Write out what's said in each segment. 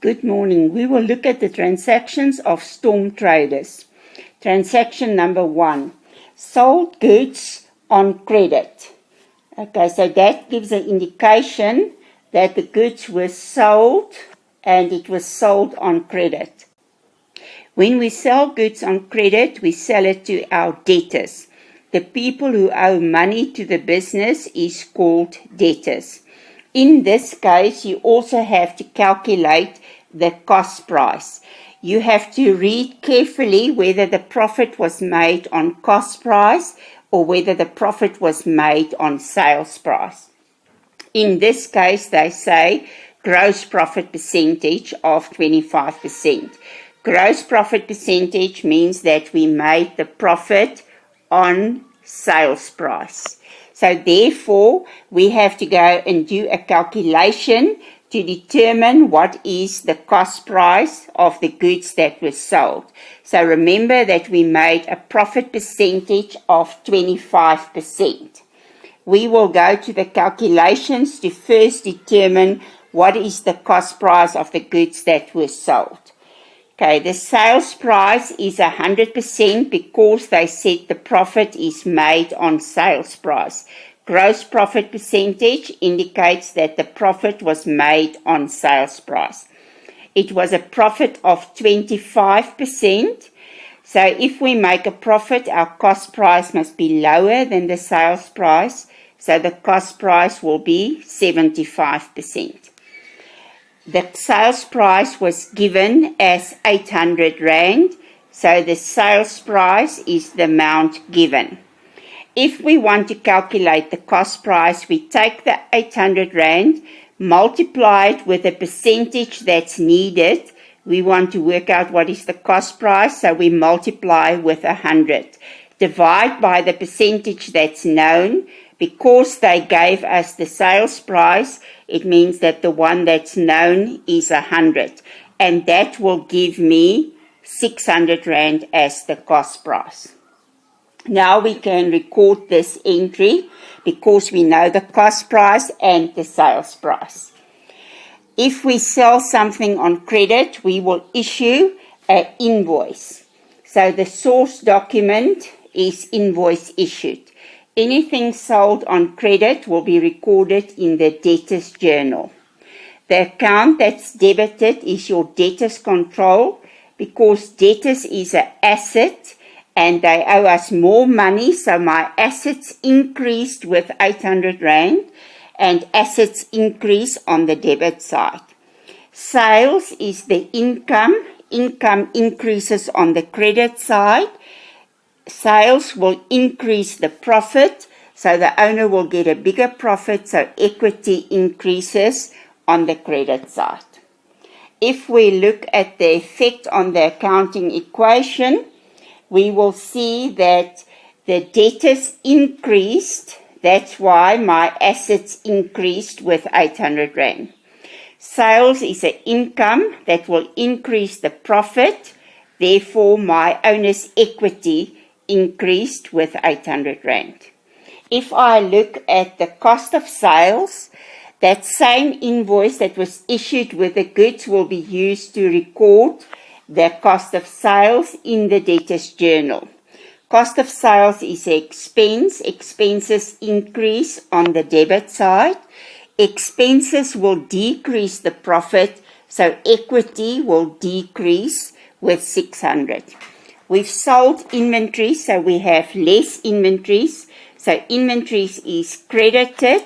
Good morning. We will look at the transactions of Storm Traders. Transaction number 1. Sold goods on credit. Okay, so that gives an indication that the goods were sold and it was sold on credit. When we sell goods on credit, we sell it to our debtors. The people who owe money to the business is called debtors. In this case, you also have to calculate the cost price. You have to read carefully whether the profit was made on cost price or whether the profit was made on sales price. In this case, they say gross profit percentage of 25%. Gross profit percentage means that we made the profit on sales price. So therefore, we have to go and do a calculation to determine what is the cost price of the goods that were sold. So remember that we made a profit percentage of 25%. We will go to the calculations to first determine what is the cost price of the goods that were sold. Okay, the sales price is 100% because they said the profit is made on sales price. Gross profit percentage indicates that the profit was made on sales price. It was a profit of 25%. So if we make a profit, our cost price must be lower than the sales price. So the cost price will be 75%. The sales price was given as 800 Rand, so the sales price is the amount given. If we want to calculate the cost price, we take the 800 Rand, multiply it with the percentage that's needed. We want to work out what is the cost price, so we multiply with 100. Divide by the percentage that's known. Because they gave us the sales price, it means that the one that's known is 100. And that will give me 600 Rand as the cost price. Now we can record this entry because we know the cost price and the sales price. If we sell something on credit, we will issue an invoice. So the source document is invoice issued. Anything sold on credit will be recorded in the debtors journal. The account that's debited is your debtors control because debtors is an asset and they owe us more money. So my assets increased with 800 Rand and assets increase on the debit side. Sales is the income. Income increases on the credit side. Sales will increase the profit, so the owner will get a bigger profit, so equity increases on the credit side. If we look at the effect on the accounting equation, we will see that the debtors increased. That's why my assets increased with 800 Rand. Sales is an income that will increase the profit. Therefore, my owner's equity increased with 800 Rand. If I look at the cost of sales, that same invoice that was issued with the goods will be used to record the cost of sales in the debtors journal. Cost of sales is an expense. Expenses increase on the debit side. Expenses will decrease the profit, so equity will decrease with 600. We've sold inventory, so we have less inventories. So inventories is credited.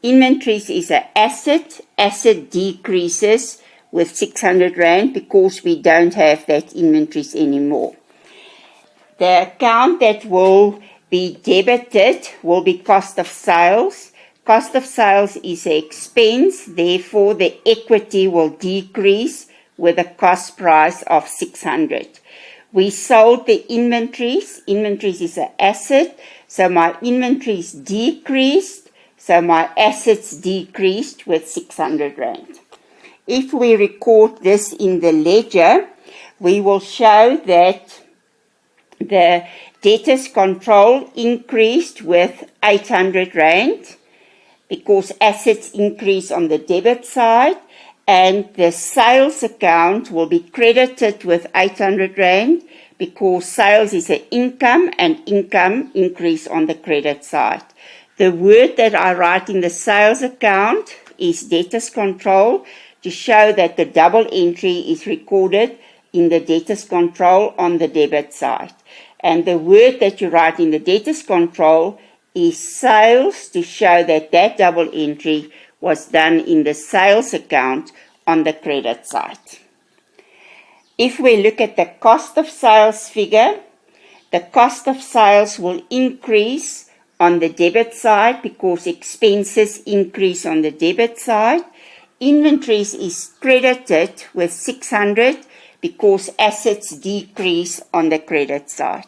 Inventories is an asset. Asset decreases with 600 Rand because we don't have that inventories anymore. The account that will be debited will be cost of sales. Cost of sales is an expense. Therefore, the equity will decrease with a cost price of 600. We sold the inventories. Inventories is an asset. So my inventories decreased. So my assets decreased with 600 Rand. If we record this in the ledger, we will show that the debtors control increased with 800 Rand because assets increase on the debit side and the sales account will be credited with 800 Rand because sales is an income and income increase on the credit side. The word that I write in the sales account is debtors control to show that the double entry is recorded in the debtors control on the debit side. And the word that you write in the debtors control is sales to show that that double entry was done in the sales account on the credit side. If we look at the cost of sales figure, the cost of sales will increase on the debit side because expenses increase on the debit side. Inventories is credited with 600 because assets decrease on the credit side.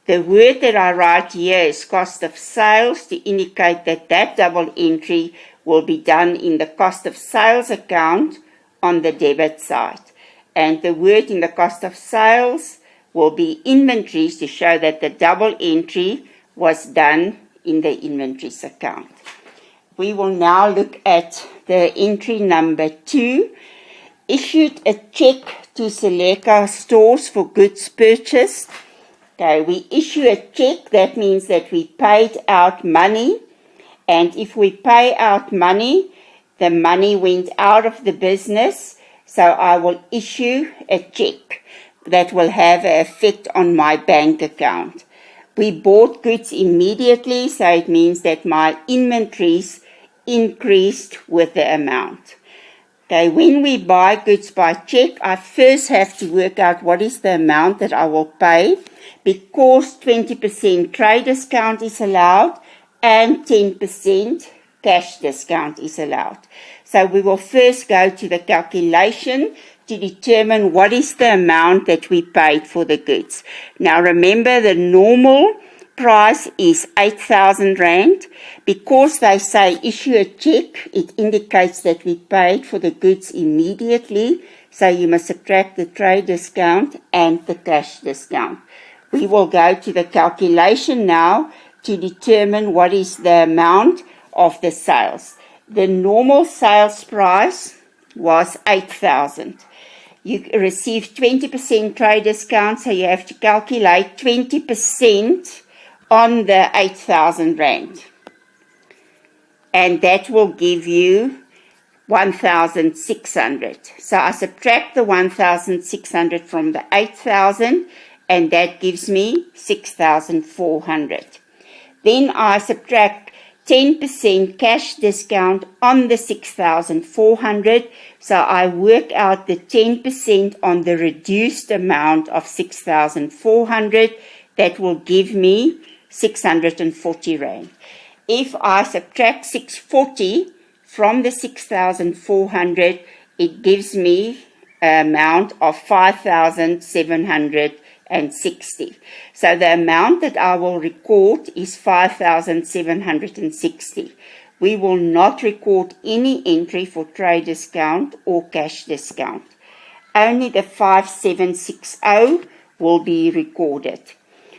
The word that I write here is cost of sales to indicate that that double entry will be done in the cost of sales account on the debit side. And the word in the cost of sales will be inventories to show that the double entry was done in the inventories account. We will now look at the entry number 2. Issued a check to Seleka stores for goods purchased. Okay, we issue a check, that means that we paid out money, and if we pay out money, the money went out of the business, so I will issue a check that will have an effect on my bank account. We bought goods immediately, so it means that my inventories increased with the amount. Okay, when we buy goods by check, I first have to work out what is the amount that I will pay, because 20% trade discount is allowed and 10% cash discount is allowed. So we will first go to the calculation to determine what is the amount that we paid for the goods. Now remember, the normal price is 8,000 Rand. Because they say issue a check, it indicates that we paid for the goods immediately, so you must subtract the trade discount and the cash discount. We will go to the calculation now to determine what is the amount of the sales. The normal sales price was 8,000. You received 20% trade discount, so you have to calculate 20% on the 8,000 Rand. And that will give you 1,600. So I subtract the 1,600 from the 8,000, and that gives me 6,400. Then I subtract 10% cash discount on the 6,400, so I work out the 10% on the reduced amount of 6,400. That will give me 640 Rand. If I subtract 640 from the 6,400, it gives me an amount of 5,760. So the amount that I will record is 5,760. We will not record any entry for trade discount or cash discount. Only the 5,760 will be recorded.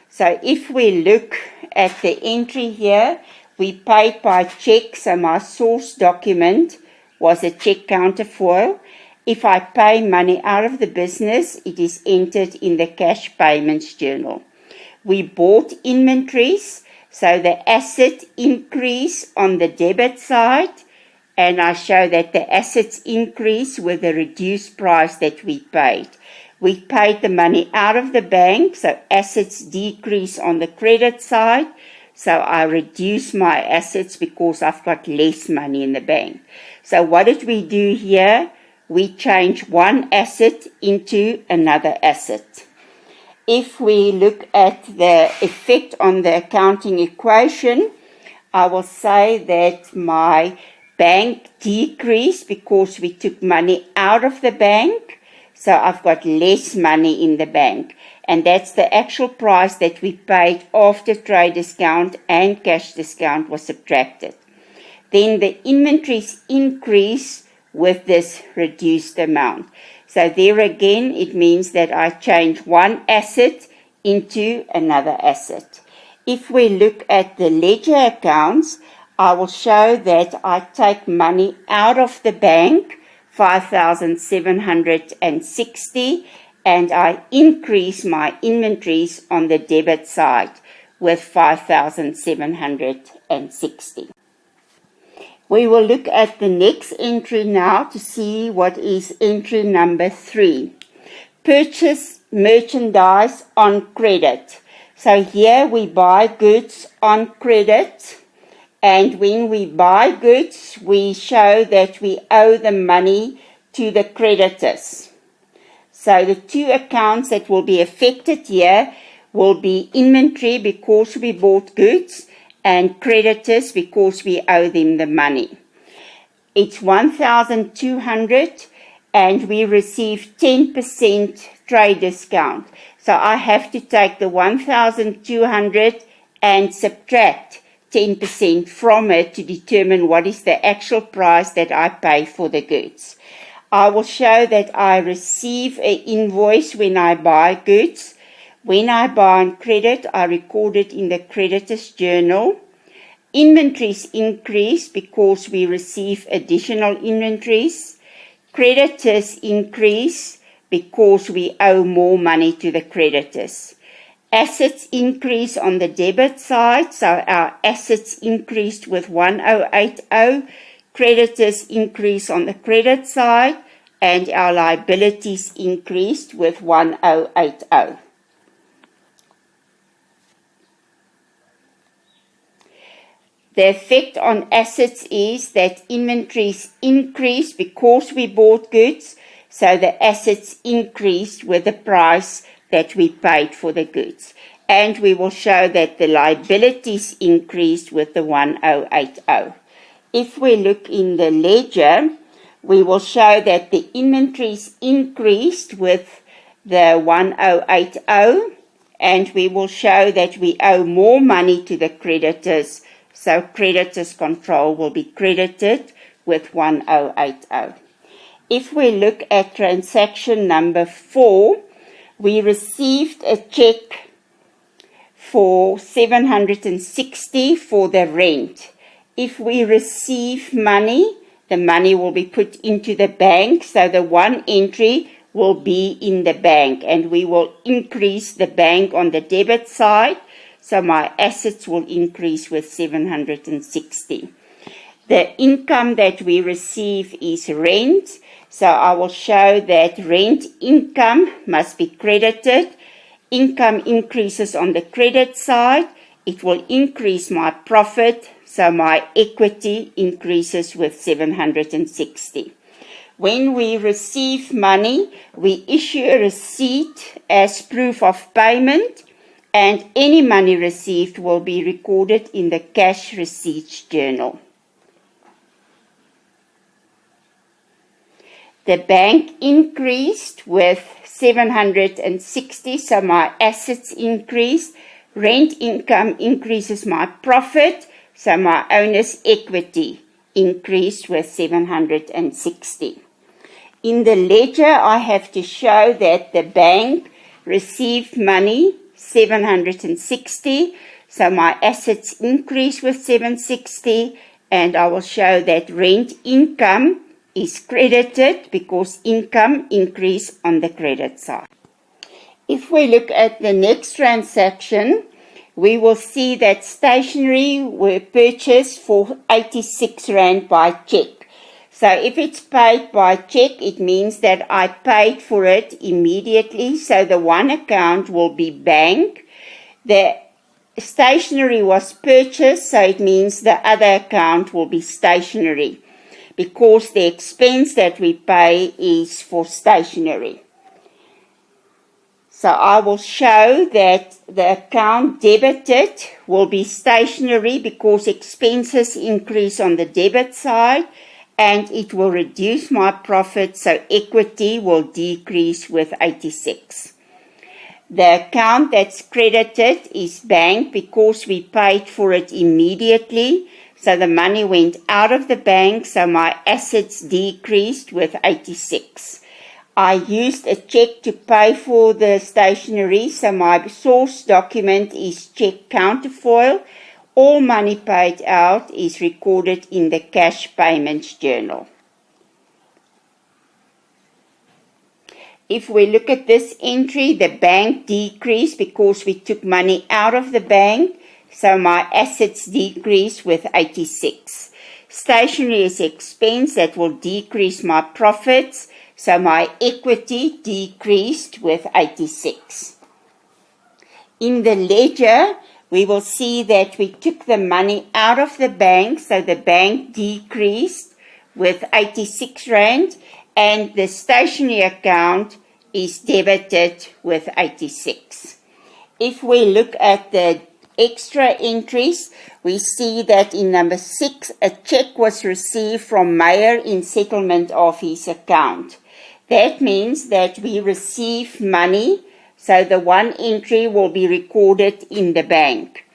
So if we look at the entry here, we paid by check, so my source document was a check counterfoil. If I pay money out of the business, it is entered in the cash payments journal. We bought inventories, so the asset increase on the debit side, and I show that the assets increase with the reduced price that we paid. We paid the money out of the bank, so assets decrease on the credit side. So I reduce my assets because I've got less money in the bank. So what did we do here? We change one asset into another asset. If we look at the effect on the accounting equation, I will say that my bank decreased because we took money out of the bank. So I've got less money in the bank. And that's the actual price that we paid after trade discount and cash discount was subtracted. Then the inventories increase with this reduced amount. So there again, it means that I change one asset into another asset. If we look at the ledger accounts, I will show that I take money out of the bank 5,760, and I increase my inventories on the debit side with 5,760. We will look at the next entry now to see what is entry number 3. Purchase merchandise on credit. So here we buy goods on credit, and when we buy goods, we show that we owe the money to the creditors. So the two accounts that will be affected here will be inventory because we bought goods, and creditors because we owe them the money. It's 1,200, and we receive 10% trade discount. So I have to take the 1,200 and subtract 10% from it to determine what is the actual price that I pay for the goods. I will show that I receive an invoice when I buy goods. When I buy on credit, I record it in the creditor's journal. Inventories increase because we receive additional inventories. Creditors increase because we owe more money to the creditors. Assets increase on the debit side, so our assets increased with 1,080. Creditors increase on the credit side, and our liabilities increased with 1,080. The effect on assets is that inventories increase because we bought goods, so the assets increased with the price that we paid for the goods. And we will show that the liabilities increased with the 1,080. If we look in the ledger, we will show that the inventories increased with the 1,080, and we will show that we owe more money to the creditors, so creditors control will be credited with 1,080. If we look at transaction number 4, we received a check for 760 for the rent. If we receive money, the money will be put into the bank, so the one entry will be in the bank, and we will increase the bank on the debit side, so my assets will increase with 760. The income that we receive is rent, so I will show that rent income must be credited. Income increases on the credit side. It will increase my profit, so my equity increases with 760. When we receive money, we issue a receipt as proof of payment, and any money received will be recorded in the cash receipts journal. The bank increased with 760, so my assets increased. Rent income increases my profit, so my owner's equity increased with 760. In the ledger, I have to show that the bank received money, 760, so my assets increased with 760, and I will show that rent income is credited because income increased on the credit side. If we look at the next transaction, we will see that stationery were purchased for 86 Rand by check. So if it's paid by check, it means that I paid for it immediately. So the one account will be bank. The stationery was purchased, so it means the other account will be stationery, because the expense that we pay is for stationery. So I will show that the account debited will be stationery because expenses increase on the debit side, and it will reduce my profit, so equity will decrease with 86. The account that's credited is bank because we paid for it immediately, so the money went out of the bank, so my assets decreased with 86. I used a check to pay for the stationery, so my source document is check counterfoil. All money paid out is recorded in the cash payments journal. If we look at this entry, the bank decreased because we took money out of the bank, so my assets decreased with 86. Stationery is expense, that will decrease my profits, so my equity decreased with 86. In the ledger, we will see that we took the money out of the bank, so the bank decreased with 86 Rand, and the stationery account is debited with 86. If we look at the extra entries, we see that in number 6, a check was received from Meyer in settlement of his account. That means that we received money, so the one entry will be recorded in the bank.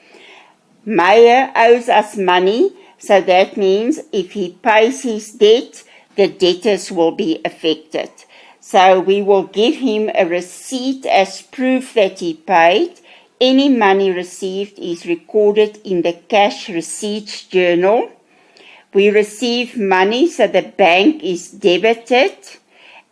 Meyer owes us money, so that means if he pays his debt, the debtors will be affected. So we will give him a receipt as proof that he paid. Any money received is recorded in the cash receipts journal. We receive money, so the bank is debited,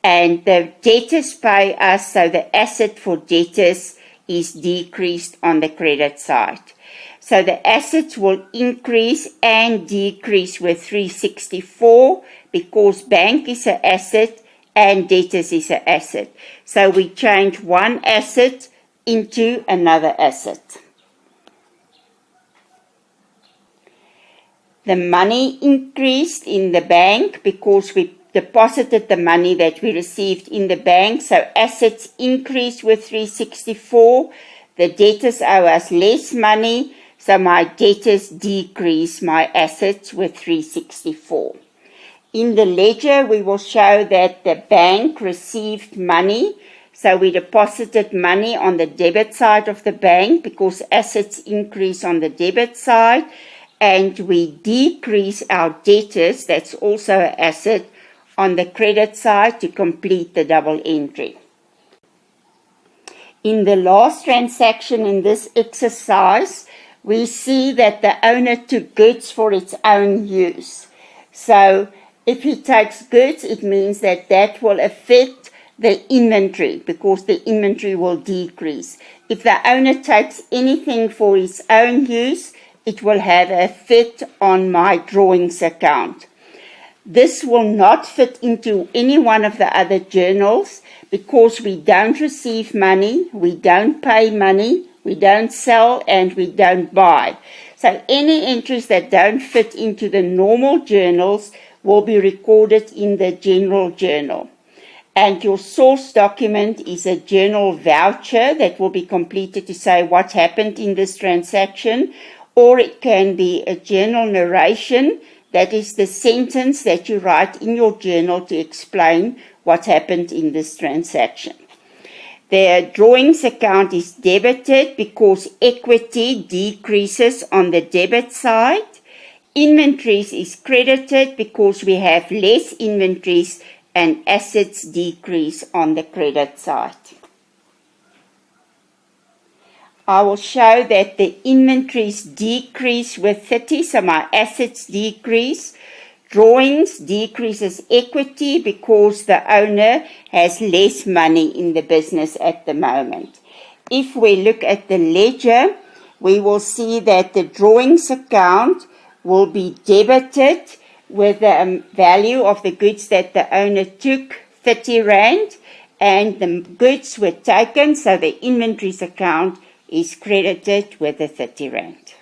and the debtors pay us, so the asset for debtors is decreased on the credit side. So the assets will increase and decrease with 364 because bank is an asset and debtors is an asset. So we change one asset into another asset. The money increased in the bank because we deposited the money that we received in the bank. So assets increased with 364. The debtors owe us less money, so my debtors decrease my assets with 364. In the ledger, we will show that the bank received money. So we deposited money on the debit side of the bank because assets increase on the debit side. And we decrease our debtors, that's also an asset, on the credit side to complete the double entry. In the last transaction in this exercise, we see that the owner took goods for its own use. So if he takes goods, it means that that will affect the inventory because the inventory will decrease. If the owner takes anything for his own use, it will have an effect on my drawings account. This will not fit into any one of the other journals because we don't receive money, we don't pay money, we don't sell, and we don't buy. So any entries that don't fit into the normal journals will be recorded in the general journal. And your source document is a journal voucher that will be completed to say what happened in this transaction, or it can be a journal narration, that is the sentence that you write in your journal to explain what happened in this transaction. The drawings account is debited because equity decreases on the debit side. Inventories is credited because we have less inventories and assets decrease on the credit side. I will show that the inventories decrease with 30, so my assets decrease. Drawings decreases equity because the owner has less money in the business at the moment. If we look at the ledger, we will see that the drawings account will be debited with the value of the goods that the owner took, 30 Rand, and the goods were taken, so the inventories account is credited with the 30 Rand.